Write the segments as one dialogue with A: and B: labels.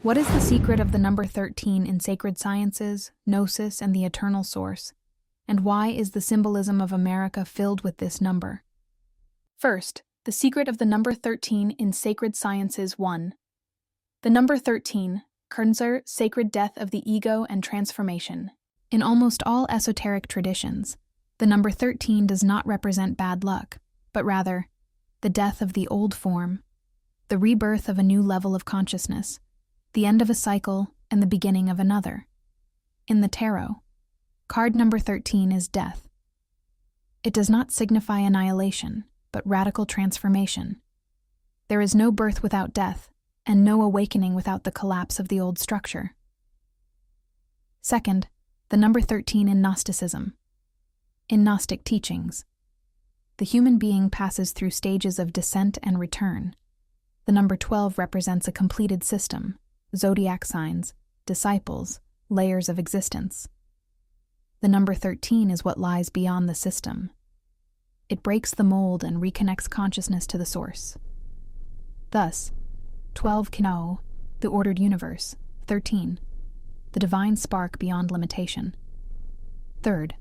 A: What is the secret of the number 13 in sacred sciences, gnosis, and the eternal source? And why is the symbolism of America filled with this number? First, the secret of the number 13 in sacred sciences 1. The number 13, Kernzer, sacred death of the ego and transformation. In almost all esoteric traditions, the number 13 does not represent bad luck, but rather the death of the old form, the rebirth of a new level of consciousness, the end of a cycle and the beginning of another. In the tarot, card number 13 is death. It does not signify annihilation, but radical transformation. There is no birth without death, and no awakening without the collapse of the old structure. Second, the number 13 in Gnosticism. In Gnostic teachings, the human being passes through stages of descent and return. The number 12 represents a completed system, zodiac signs, disciples, layers of existence. The number 13 is what lies beyond the system. It breaks the mold and reconnects consciousness to the source. Thus, 12 Kino, the ordered universe; 13, the divine spark beyond limitation. Third,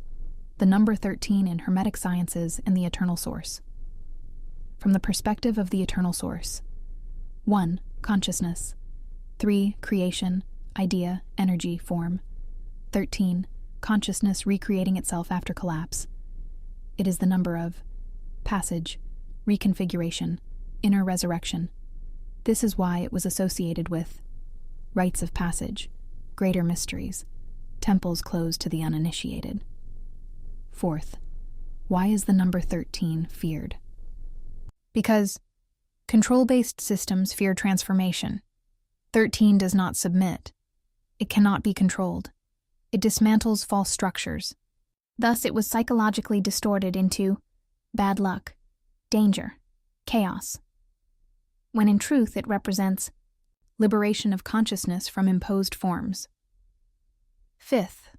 A: the number 13 in Hermetic sciences and the eternal source. From the perspective of the eternal source: 1. Consciousness. 3. Creation, idea, energy, form. 13. Consciousness recreating itself after collapse. It is the number of passage, reconfiguration, inner resurrection. This is why it was associated with rites of passage, greater mysteries, temples closed to the uninitiated. Fourth, why is the number 13 feared? Because control-based systems fear transformation. 13 does not submit. It cannot be controlled. It dismantles false structures. Thus, it was psychologically distorted into bad luck, danger, chaos, when in truth it represents liberation of consciousness from imposed forms. Fifth,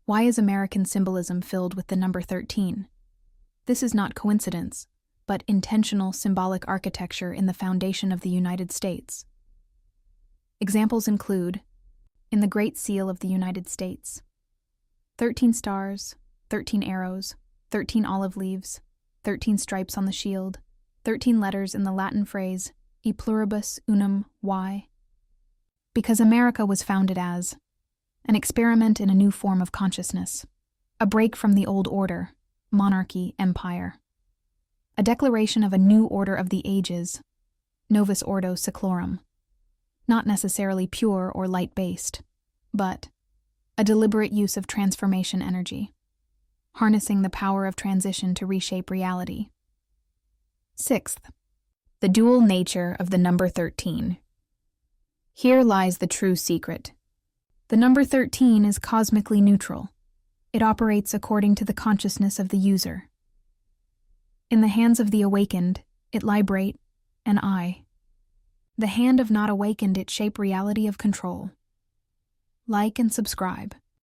A: why is American symbolism filled with the number 13? This is not coincidence, but intentional symbolic architecture in the foundation of the United States. Examples include, in the Great Seal of the United States, 13 stars, 13 arrows, 13 olive leaves, 13 stripes on the shield, 13 letters in the Latin phrase, e pluribus unum y. Because America was founded as an experiment in a new form of consciousness, a break from the old order, monarchy, empire, a declaration of a new order of the ages, novus ordo seclorum, not necessarily pure or light-based, but a deliberate use of transformation energy, harnessing the power of transition to reshape reality. Sixth, the dual nature of the number 13. Here lies the true secret. The number 13 is cosmically neutral. It operates according to the consciousness of the user. In the hands of the awakened, it liberate an I. The hand of not awakened, it shape reality of control. Like and subscribe.